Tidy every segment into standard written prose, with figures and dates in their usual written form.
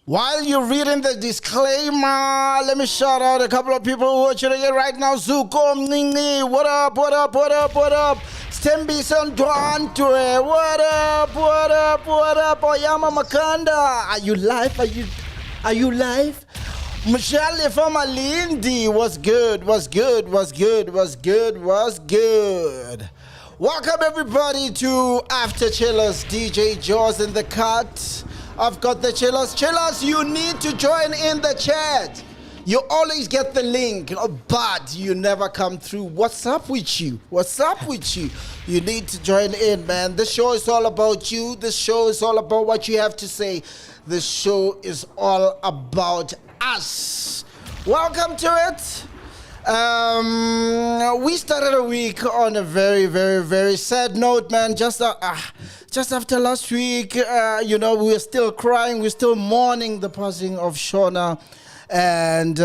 While you're reading the disclaimer, let me shout out a couple of people who are tuning in right now. Zuko Mningi, what up, what up, what up, what up? Stembison Duantre, what up, what up, what up? Oyama Makanda, are you live? Are you live? Michelle from Alindi, what's good, what's good, what's good, what's good, what's good? Welcome everybody to After Chillers, DJ Jawz in the cut. I've got the chillers. Chillers, you need to join in the chat. You always get the link, but you never come through. What's up with you? What's up with you? You need to join in, man. This show is all about you. This show is all about what you have to say. This show is all about us. Welcome to it. We started a week on a very, very, very sad note, man. Just after last week, we're still crying, we're still mourning the passing of Shona. And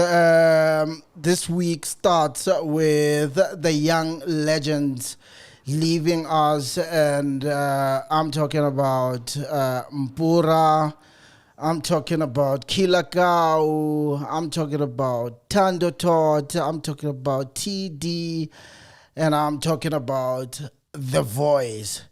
this week starts with the young legends leaving us. And I'm talking about Mpura. I'm talking about Kilakau, I'm talking about Tando Tot, I'm talking about TD, and I'm talking about The Voice.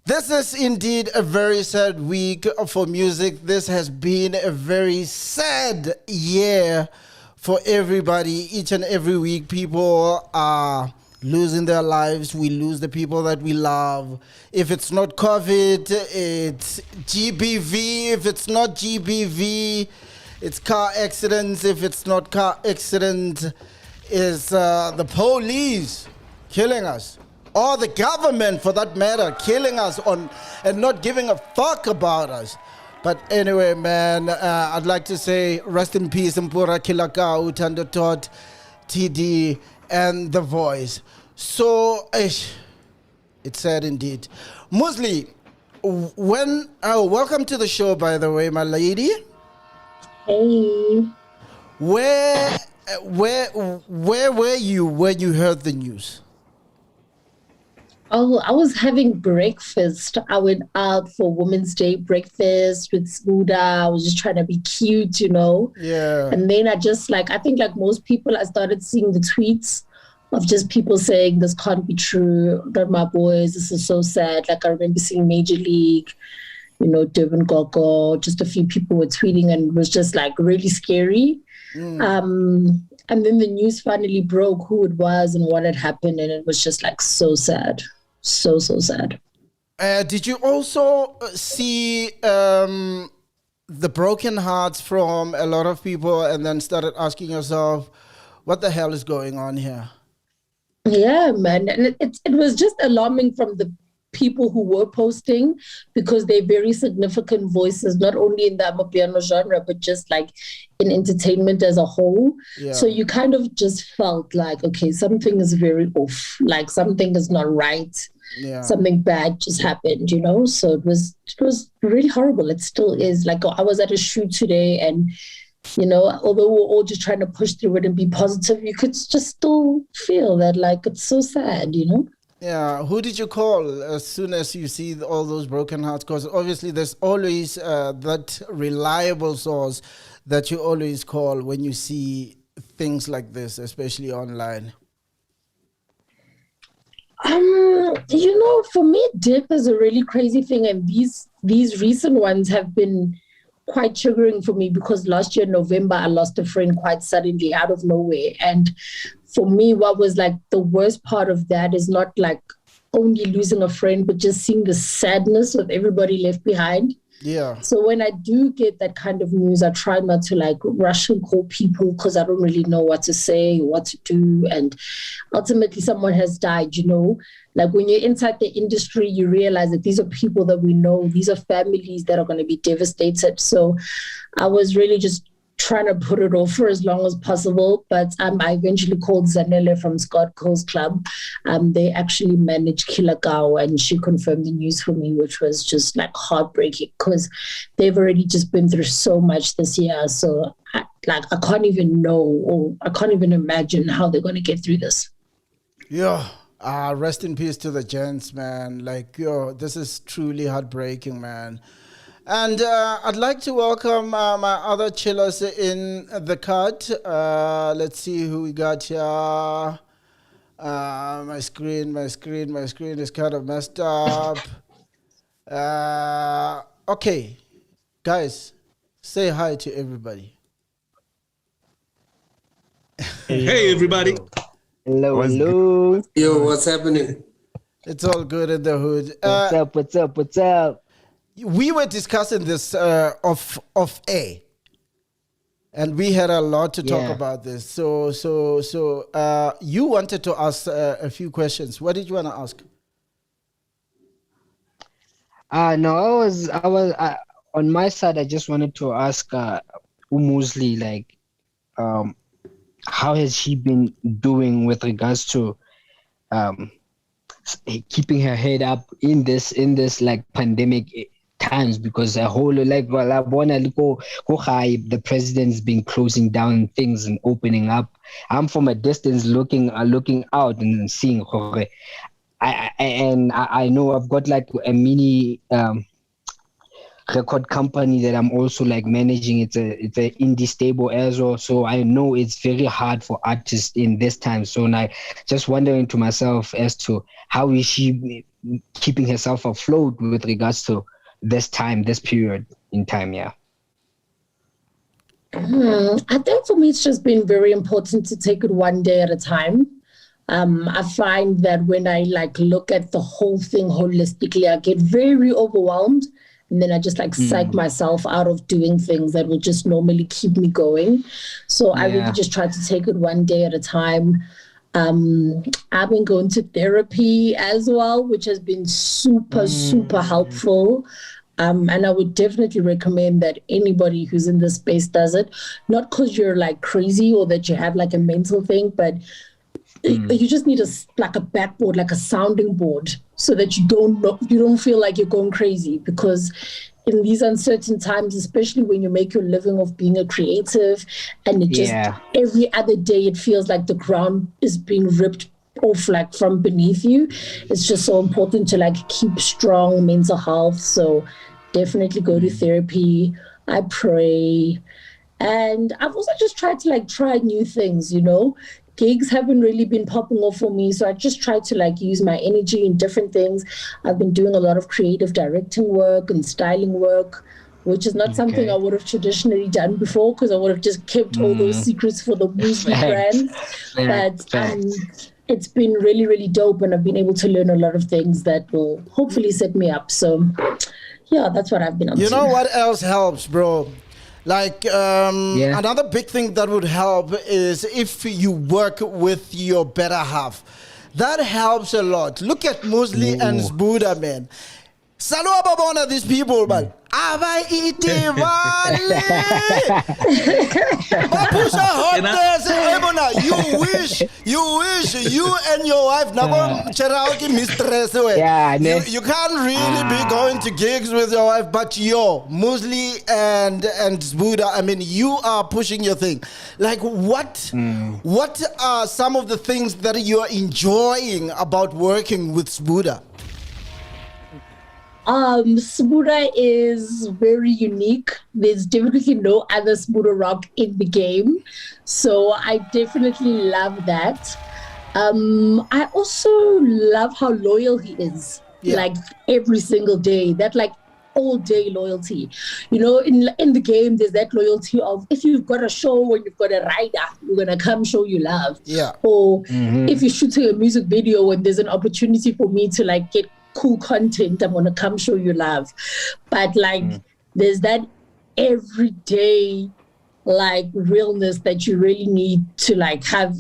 This is indeed a very sad week for music. This has been a very sad year for everybody. Each and every week, people are losing their lives. We lose the people that we love. If it's not COVID, it's GBV. If it's not GBV, it's car accidents. If it's not car accident, it's the police killing us. Or the government, for that matter, killing us and not giving a fuck about us. But anyway, man, I'd like to say rest in peace, Mpura, Kilakau, Tando Tot, TD, and The Voice. So, it's sad indeed. Musli, welcome to the show, by the way, my lady. Hey. Where were you when you heard the news? Oh, I was having breakfast. I went out for Women's Day breakfast with Smuda. I was just trying to be cute, Yeah. And then I think like most people, I started seeing the tweets of just people saying, this can't be true. Not my boys. This is so sad. Like I remember seeing Major League, Durban Gogo, just a few people were tweeting and it was just like really scary. And then the news finally broke who it was and what had happened. And it was just like so sad. So sad. Did you also see the broken hearts from a lot of people and then started asking yourself, what the hell is going on here? Yeah, man. And it was just alarming from the people who were posting because they're very significant voices, not only in the Amapiano genre, but just like in entertainment as a whole. Yeah. So you kind of just felt like, okay, something is very off, like something is not right. Yeah. Something bad just happened, So it was really horrible. It still is. Like I was at a shoot today and although we're all just trying to push through it and be positive, you could just still feel that like it's so sad, Yeah, who did you call as soon as you see all those broken hearts? Because obviously there's always that reliable source that you always call when you see things like this, especially online. For me, death is a really crazy thing, and these recent ones have been quite triggering for me because last year in November I lost a friend quite suddenly out of nowhere. And for me, what was like the worst part of that is not like only losing a friend, but just seeing the sadness of everybody left behind. Yeah. So when I do get that kind of news, I try not to like rush and call people because I don't really know what to say, what to do. And ultimately someone has died, Like when you're inside the industry, you realize that these are people that we know. These are families that are going to be devastated. So I was really just trying to put it off for as long as possible. But I eventually called Zanele from Scott Cole's club. They actually managed Kilakau and she confirmed the news for me, which was just like heartbreaking because they've already just been through so much this year. So I can't even know or I can't even imagine how they're going to get through this. Yeah. Rest in peace to the gents, man. Like, this is truly heartbreaking, man. And I'd like to welcome my other chillers in the cut. Let's see who we got here. My screen is kind of messed up. Okay, guys, say hi to everybody. Hey, everybody. Hello. Yo, what's happening? It's all good in the hood. What's up? We were discussing this off air, and we had a lot to talk about this. So, you wanted to ask a few questions. What did you want to ask? No, I was on my side. I just wanted to ask Umuzli, like, how has she been doing with regards to keeping her head up in this like pandemic times, because a whole like the president's been closing down things and opening up. I'm from a distance looking out and seeing her. I know I've got like a mini record company that I'm also like managing. It's a indie stable as well, so I know it's very hard for artists in this time. So now just wondering to myself as to how is she keeping herself afloat with regards to this period in time. I think for me it's just been very important to take it one day at a time. I find that when I like look at the whole thing holistically, I get very overwhelmed. And then I just like psych myself out of doing things that will just normally keep me going. So I really just try to take it one day at a time. I've been going to therapy as well, which has been super helpful. And I would definitely recommend that anybody who's in this space does it. Not because you're like crazy or that you have like a mental thing, but you just need a backboard, like a sounding board, so that you don't feel like you're going crazy. Because in these uncertain times, especially when you make your living of being a creative, and it just every other day it feels like the ground is being ripped off like from beneath you. It's just so important to like keep strong mental health. So definitely go to therapy. I pray, and I've also just tried to like try new things. Gigs haven't really been popping off for me, so I just try to like use my energy in different things. I've been doing a lot of creative directing work and styling work, which is not something I would have traditionally done before, because I would have just kept all those secrets for the Muesli brand. But it's been really, really dope, and I've been able to learn a lot of things that will hopefully set me up. So yeah, that's what I've been up to. You know what else helps, bro? Like another big thing that would help is if you work with your better half. That helps a lot. Look at Muesli and Zbuda, man. Salwa babona these people, man. Abaiite vale. Bapusha hotness. You wish you and your wife never cherauki mistress. You can't really be going to gigs with your wife, but Muesli and Zbuda, I mean, you are pushing your thing. Like what are some of the things that you are enjoying about working with Zbuda? Zbuda is very unique. There's definitely no other Zbuda rock in the game. So I definitely love that. I also love how loyal he is. Like every single day. That like all day loyalty. In the game, there's that loyalty of if you've got a show and you've got a rider, we're going to come show you love. Or if you're shooting a music video and there's an opportunity for me to like get cool content, I'm gonna come show you love. But like there's that everyday like realness that you really need to like have,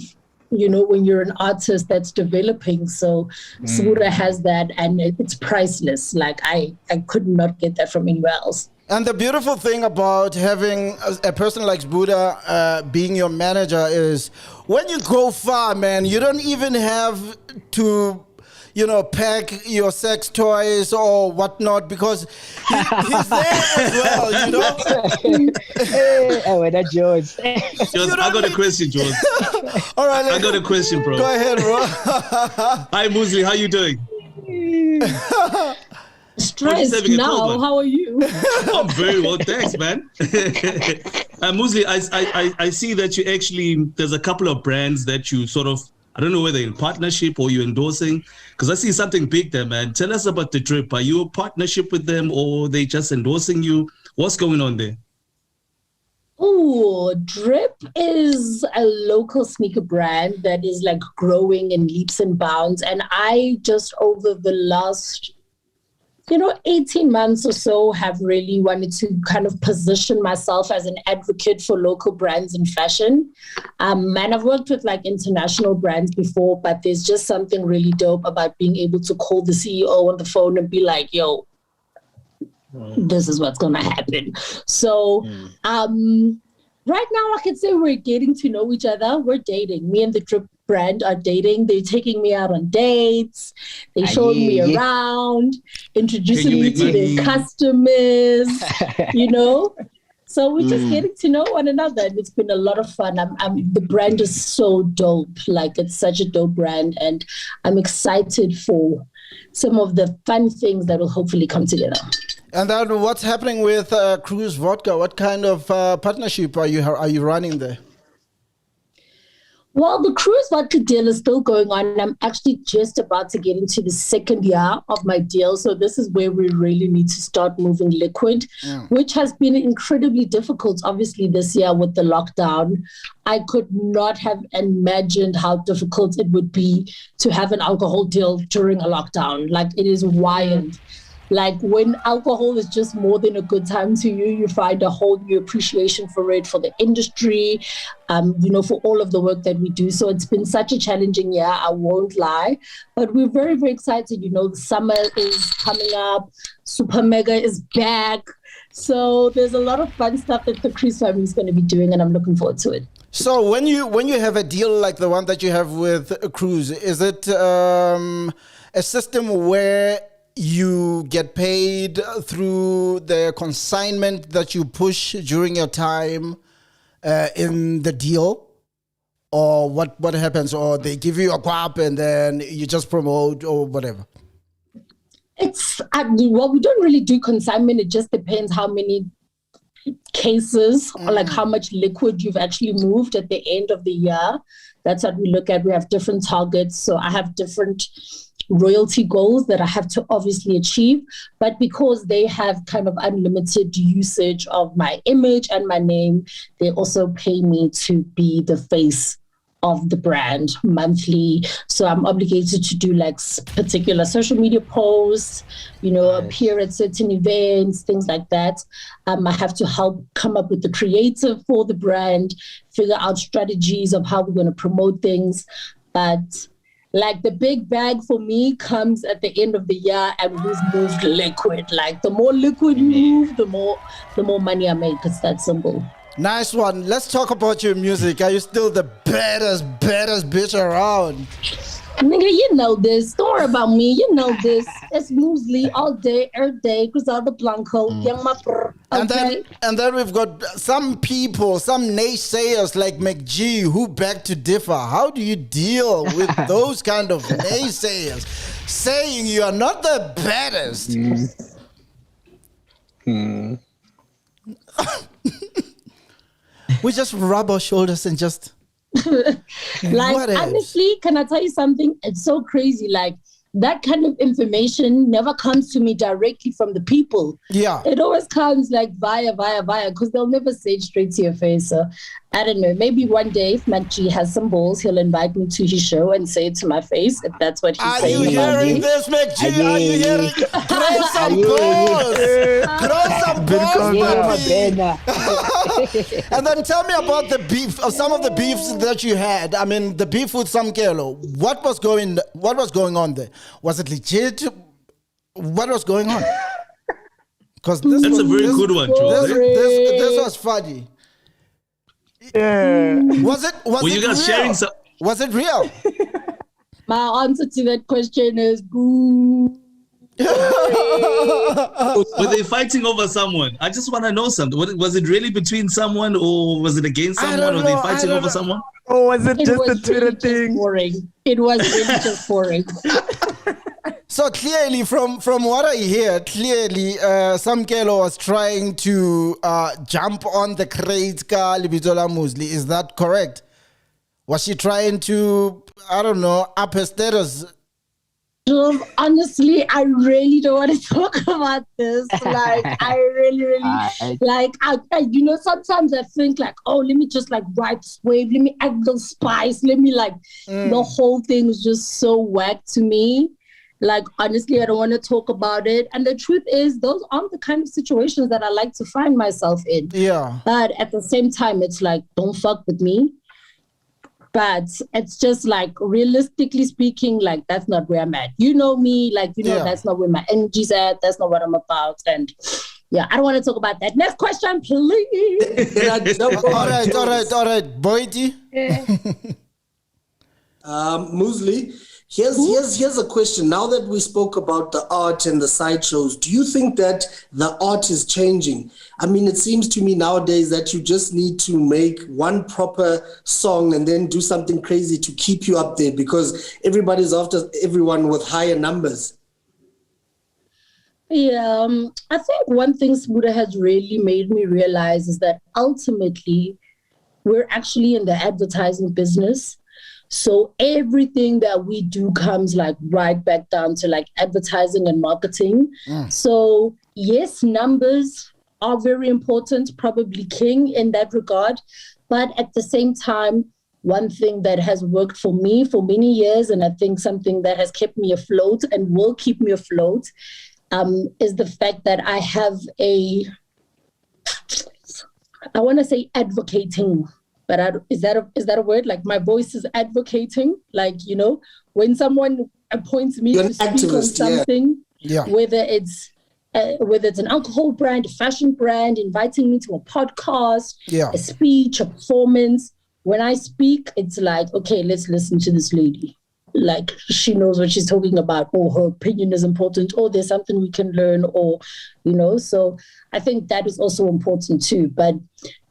when you're an artist that's developing. So Zbuda has that, and it's priceless. Like I could not get that from anywhere else. And the beautiful thing about having a person like Zbuda being your manager is when you go far, man, you don't even have to pack your sex toys or whatnot, because he's there as well, Hey, that Jawz. Jawz, I got a question, Jawz. All right, I got a question, bro. Go ahead, bro. Hi, Muesli, how you doing? Stressed now. How are you? I'm very well, thanks, man. Mostly, I see that you actually, there's a couple of brands that you sort of, I don't know whether in partnership or you're endorsing, because I see something big there, man. Tell us about the Drip. Are you a partnership with them or they just endorsing you? What's going on there? Oh, Drip is a local sneaker brand that is like growing in leaps and bounds. And I just over the last 18 months or so have really wanted to kind of position myself as an advocate for local brands in fashion. And I've worked with like international brands before, but there's just something really dope about being able to call the CEO on the phone and be like, yo, this is what's going to happen. So right now I can say we're getting to know each other. We're dating. Me and the Drip brand are dating. They're taking me out on dates. They're showing me around, introducing me to their customers, So we're just getting to know one another, and it's been a lot of fun. The brand is so dope. Like, it's such a dope brand, and I'm excited for some of the fun things that will hopefully come together. And then what's happening with Cruise Vodka? What kind of partnership are you running there? Well, the Cruise Vodka deal is still going on. I'm actually just about to get into the second year of my deal. So this is where we really need to start moving liquid, which has been incredibly difficult, obviously, this year with the lockdown. I could not have imagined how difficult it would be to have an alcohol deal during a lockdown. Like, it is wild. Like, when alcohol is just more than a good time to you, you find a whole new appreciation for it, for the industry, for all of the work that we do. So it's been such a challenging year, I won't lie. But we're very, very excited. The summer is coming up. Super Mega is back. So there's a lot of fun stuff that the Cruise family is going to be doing, and I'm looking forward to it. So when you have a deal like the one that you have with Cruise, is it a system where you get paid through the consignment that you push during your time in the deal? Or what happens? Or they give you a guap and then you just promote or whatever? We don't really do consignment. It just depends how many cases or like how much liquid you've actually moved at the end of the year. That's what we look at. We have different targets. So I have different royalty goals that I have to obviously achieve, but because they have kind of unlimited usage of my image and my name, they also pay me to be the face of the brand monthly. So I'm obligated to do like particular social media posts, appear at certain events, things like that. I have to help come up with the creative for the brand, figure out strategies of how we're going to promote things. But like, the big bag for me comes at the end of the year, and we've moved liquid. Like, the more liquid you move, the more money I make. It's that simple. Nice one. Let's talk about your music. Are you still the baddest bitch around? Nigga, you know this. Don't worry about me. You know this. It's Muesli all day, every day. Cruzado Blanco, Young Mapper. Okay? And then we've got some people, some naysayers like MacG who beg to differ. How do you deal with those kind of naysayers saying you are not the baddest? We just rub our shoulders and just... honestly, can I tell you something? It's so crazy. Like, that kind of information never comes to me directly from the people. Yeah. It always comes like via, because they'll never say it straight to your face. So I don't know. Maybe one day, if MacG has some balls, he'll invite me to his show and say it to my face, if that's what he's saying. Are you hearing this, MacG? Are you hearing? Grow some balls. Grow some balls, baby. And then tell me about the beef, or some of the beefs that you had. I mean, the beef with Samkelo. What was going on there? Was it legit? What was going on? Because that's a very good one, Jawz. This was funny. Yeah. Was it you guys real? sharing some? Was it real? My answer to that question is boo. Were they fighting over someone? I just want to know something. Was it really between someone, or was it against someone, or they fighting over someone? Or was it just a Twitter thing? Boring. It was really just boring. So clearly, from what I hear, clearly, Samkelo was trying to jump on the crate ka lebitso la Musli. Is that correct? Was she trying to, I don't know, up her status? Honestly, I really don't want to talk about this. Like, I really, like, I, you know, sometimes I think like, oh, let me just like ride this wave, let me add a little spice, let me like, the whole thing is just so whack to me. Like, honestly, I don't want to talk about it. And the truth is, those aren't the kind of situations that I like to find myself in. Yeah. But at the same time, it's like, don't fuck with me. But it's just like, realistically speaking, like, that's not where I'm at. You know me, like, you know, that's not where my energy's at. That's not what I'm about. And yeah, I don't want to talk about that. Next question, please. All right. Boydie. Musli, here's a question. Now that we spoke about the art and the sideshows, do you think that the art is changing? I mean, it seems to me nowadays that you just need to make one proper song and then do something crazy to keep you up there because everybody's after everyone with higher numbers. Yeah, I think one thing Smuda has really made me realize is that ultimately we're actually in the advertising business. So everything that we do comes like right back down to like advertising and marketing. So yes, numbers are very important, probably king in that regard. But at the same time, one thing that has worked for me for many years, and I think something that has kept me afloat and will keep me afloat, is the fact that I have I want to say advocating, but is that a word? Like my voice is advocating, like, you know, when someone appoints me to speak on something, whether it's an alcohol brand, a fashion brand, inviting me to a podcast, a speech, a performance. When I speak, it's like, okay, let's listen to this lady. Like, she knows what she's talking about, or her opinion is important, or there's something we can learn, or, you know, so I think that is also important too. But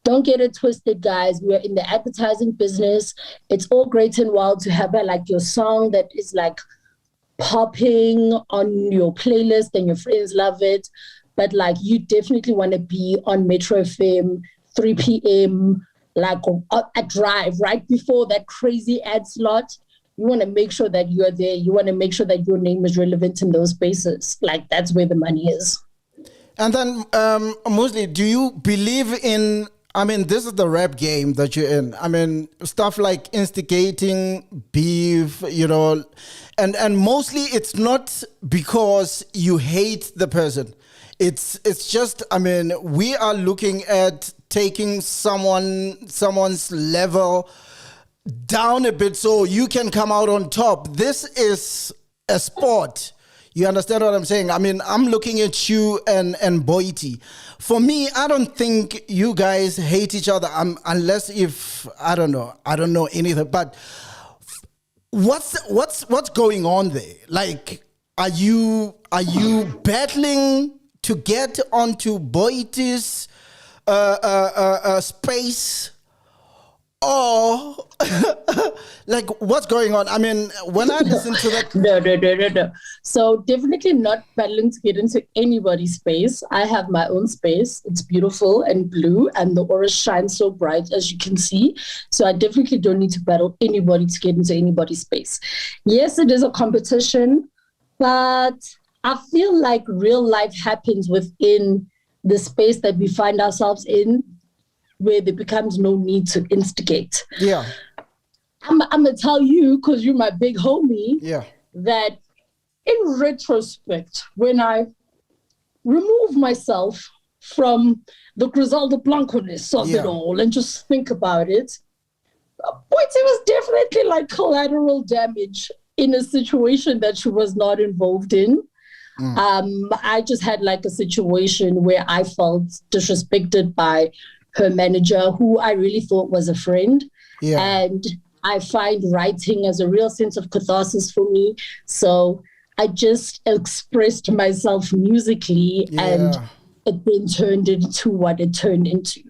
don't get it twisted, guys. We're in the advertising business. It's all great and well to have like your song that is like popping on your playlist and your friends love it. But like, you definitely want to be on Metro FM, 3 p.m., like a drive right before that crazy ad slot. You want to make sure that you're there. You want to make sure that your name is relevant in those spaces. Like, that's where the money is. And then, Musli, do you believe in, I mean, this is the rap game that you're in. I mean, stuff like instigating beef, you know, and mostly it's not because you hate the person. It's just, I mean, we are looking at taking someone's level down a bit so you can come out on top. This is a sport. You understand what I'm saying? I mean, I'm looking at you and Boiti. For me, I don't think you guys hate each other unless if, I don't know anything. But what's going on there? Like, are you battling to get onto Boiti's space? Or like, what's going on? I mean, when I listen to that, no. So definitely not battling to get into anybody's space. I have my own space. It's beautiful and blue, and the aura shines so bright, as you can see. So I definitely don't need to battle anybody to get into anybody's space. Yes, it is a competition, but I feel like real life happens within the space that we find ourselves in, where there becomes no need to instigate. Yeah. I'm going to tell you, because you're my big homie, that in retrospect, when I remove myself from the Griselda Blanco-ness of it all and just think about it, it was definitely like collateral damage in a situation that she was not involved in. I just had like a situation where I felt disrespected by her manager, who I really thought was a friend. And I find writing as a real sense of catharsis for me. So I just expressed myself musically, and it then turned into what it turned into.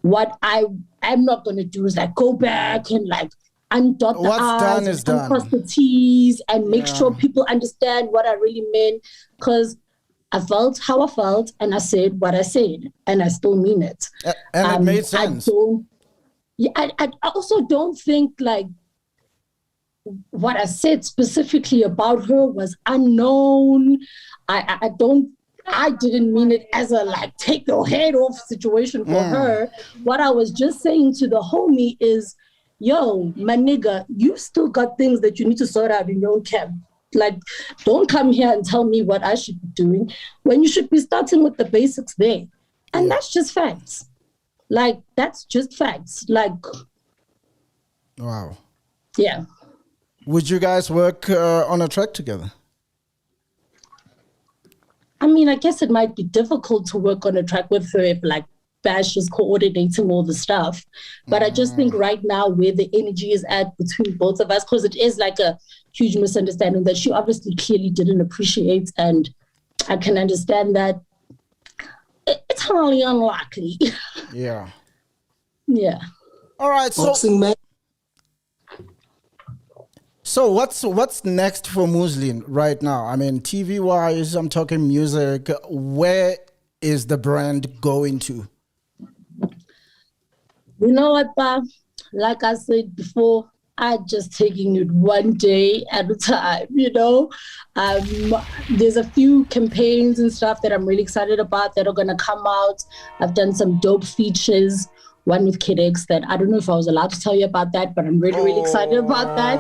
What I'm not going to do is like go back and like undot the What's done I's, is done. uncross the T's, and make sure people understand what I really meant. Because I felt how I felt, and I said what I said, and I still mean it. And it made sense. I also don't think like what I said specifically about her was unknown. I didn't mean it as a like take your head off situation for her. What I was just saying to the homie is, yo, my nigga, you still got things that you need to sort out in your own camp. Like, don't come here and tell me what I should be doing when you should be starting with the basics there. And that's just facts. Like, that's just facts. Like, wow. Yeah. Would you guys work on a track together? I mean, I guess it might be difficult to work on a track with her if like Bash is coordinating all the stuff. But I just think right now where the energy is at between both of us, because it is like a huge misunderstanding that she obviously clearly didn't appreciate. And I can understand that it's highly unlikely. Yeah. Yeah. All right. So what's next for Mourning right now? I mean, TV wise, I'm talking music. Where is the brand going to? You know what, Pa? Like I said before, I'm just taking it one day at a time, you know? There's a few campaigns and stuff that I'm really excited about that are going to come out. I've done some dope features, one with Kid X that I don't know if I was allowed to tell you about that, but I'm really, really excited about that.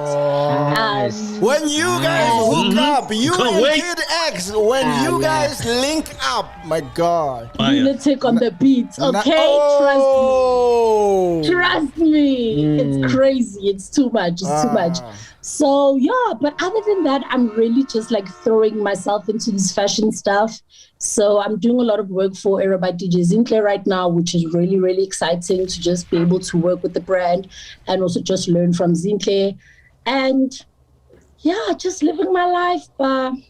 When you guys hook up, you and Kid X, when you guys link up, my God. Lunatic on the beat, okay? Trust me. It's crazy. It's too much. It's too much. So, yeah, but other than that, I'm really just like throwing myself into this fashion stuff. So I'm doing a lot of work for Era by DJ Zinhle right now, which is really, really exciting to just be able to work with the brand and also just learn from Zinhle. And yeah, just living my life,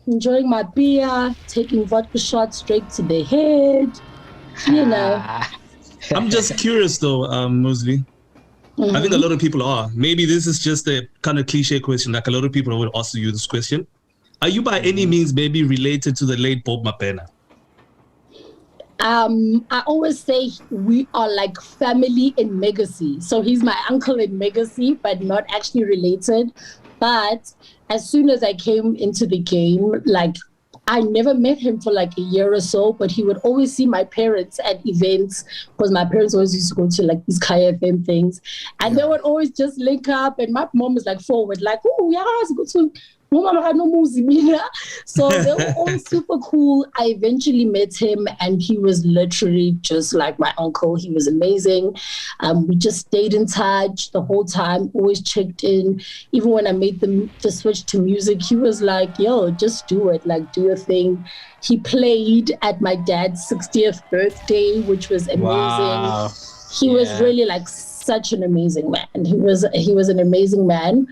enjoying my beer, taking vodka shots straight to the head, you know. I'm just curious though, Mosley. I think a lot of people are. Maybe this is just a kind of cliche question, like a lot of people will ask you this question. Are you by any means maybe related to the late Bob Mapena? I always say we are like family in legacy. So he's my uncle in legacy, but not actually related. But as soon as I came into the game, like I never met him for like a year or so, but he would always see my parents at events because my parents always used to go to like these Kaya FM things. And they would always just link up. And my mom was like forward, like, oh, yeah, let's go to so they were all super cool. I eventually met him and he was literally just like my uncle. He was amazing. We just stayed in touch the whole time, always checked in. Even when I made the switch to music, he was like, yo, just do it, like do your thing. He played at my dad's 60th birthday, which was amazing. Wow. He was really like such an amazing man. He was an amazing man.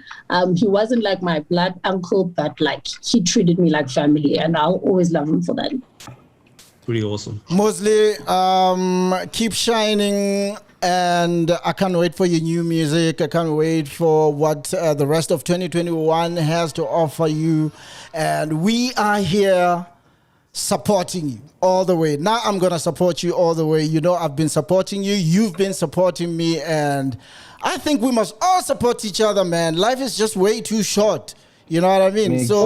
He wasn't like my blood uncle, but like he treated me like family, and I'll always love him for that. Pretty awesome. Mostly, keep shining, and I can't wait for your new music. I can't wait for what the rest of 2021 has to offer you, and we are here supporting you all the way. Now I'm gonna support you all the way. You know, I've been supporting you, you've been supporting me, and I think we must all support each other, man. Life is just way too short. You know what I mean? So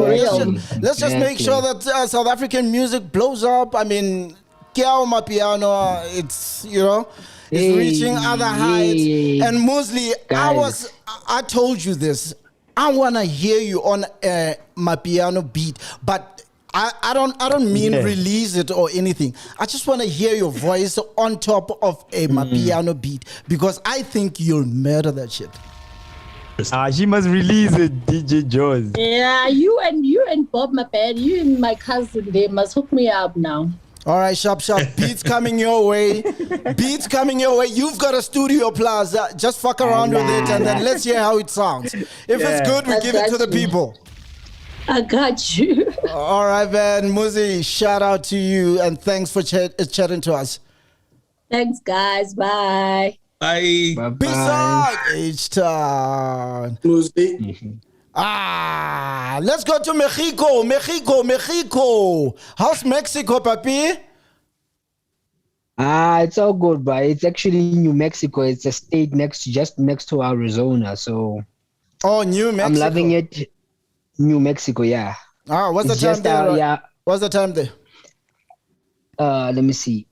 let's just make sure that South African music blows up. I mean, Kiao Mapiano, it's, you know, it's reaching other heights. And mostly, I told you this. I wanna hear you on a Mapiano beat, but I don't mean release it or anything. I just want to hear your voice on top of a Mapiano beat, because I think you'll murder that shit. She must release it, DJ Jawz. Yeah, you and Bob Mapena, you and my cousin, they must hook me up now. All right, sharp. Beats coming your way. You've got a studio plaza. Just fuck around with it, and then let's hear how it sounds. If it's good, we give it to the people. I got you. All right, man. Muzi, shout out to you, and thanks for chatting to us. Thanks, guys. Bye. Bye. Bye-bye. Peace out, H-Town. Let's go to Mexico. How's Mexico, papi? It's all good, but it's actually New Mexico. It's a state just next to Arizona. So New Mexico. I'm loving it. New Mexico, yeah. What's the time there? Yeah. What's the time there? Let me see.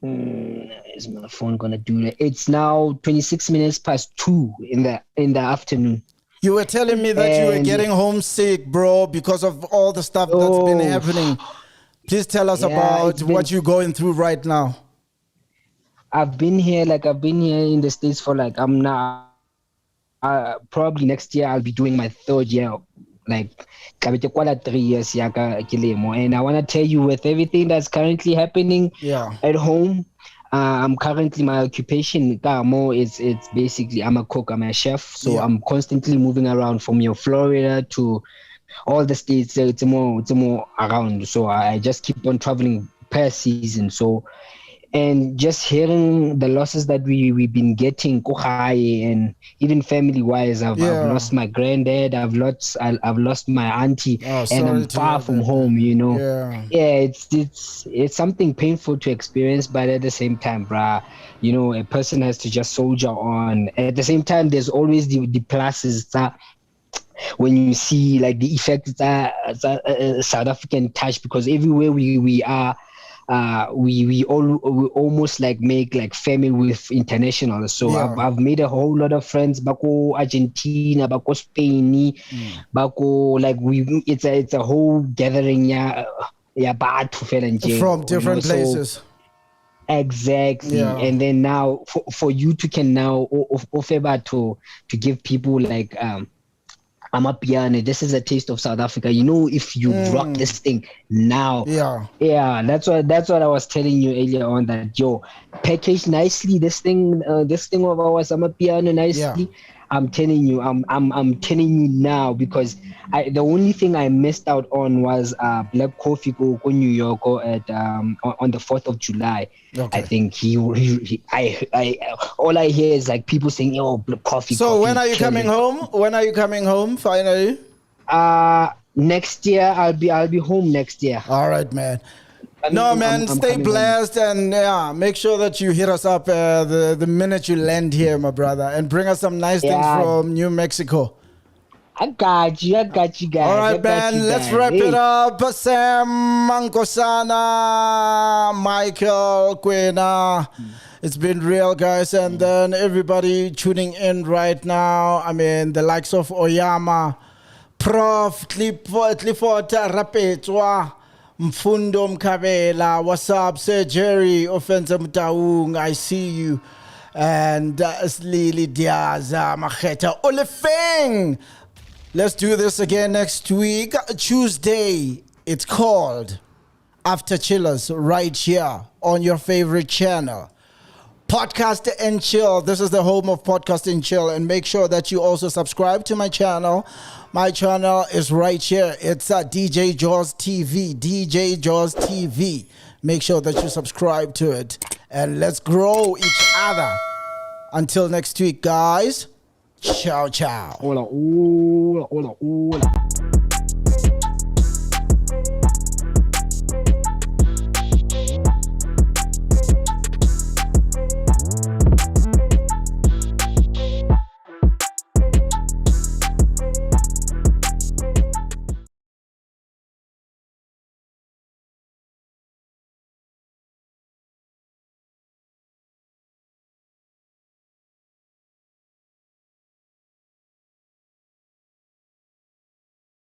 Is my phone gonna do that? It's now 26 minutes past 2 in the afternoon. You were telling me that you were getting homesick, bro, because of all the stuff that's been happening. Please tell us about what you're going through right now. I've been here in the States for I'm now probably next year I'll be doing my 3rd year. 3 years, and I want to tell you, with everything that's currently happening at home, I'm currently, my occupation it's basically I'm a cook, I'm a chef, so I'm constantly moving around from Florida to all the states. It's more around, so I just keep on traveling per season. So, and just hearing the losses that we've been getting, and even family wise, I've lost my granddad, I've lost my auntie, and I'm far from home. It's something painful to experience, but at the same time, bruh, a person has to just soldier on. At the same time, there's always the pluses. When you see the effects that South African touch, because everywhere we are. We almost make family with international. So I've made a whole lot of friends bako Argentina, bako Spain, bako it's a whole gathering from different places. Exactly. And then now for you to can now offer to give people Amapiano, this is a taste of South Africa. If you rock this thing now, that's what I was telling you earlier on, that package nicely this thing of ours, Amapiano nicely. I'm telling you now, because the only thing I missed out on was Black Coffee go New York at on the 4th of July. I think all I hear is people saying, Black Coffee. So when are you coming home? When are you coming home finally? Next year I'll be home next year. All right, man. I'm stay blessed home. And make sure that you hit us up the minute you land here, my brother, and bring us some nice things from New Mexico. I got you guys. All right, man, let's wrap it up. Sam, Mankosana, Michael, Kwena. It's been real, guys. And then everybody tuning in right now. I mean, the likes of Oyama, Prof, Clifford Rapetwa, Mfundo Mkabela, what's up, Sir Jerry, Offensive Mtaung, I see you. And Lily Diaz, Macheta, Olefeng. Let's do this again next week, Tuesday. It's called After Chillers, right here on your favorite channel. Podcast and Chill. This is the home of Podcast and Chill. And make sure that you also subscribe to my channel. My channel is right here. It's DJ Jawz TV. DJ Jawz TV. Make sure that you subscribe to it. And let's grow each other. Until next week, guys. Ciao, ciao. Hola.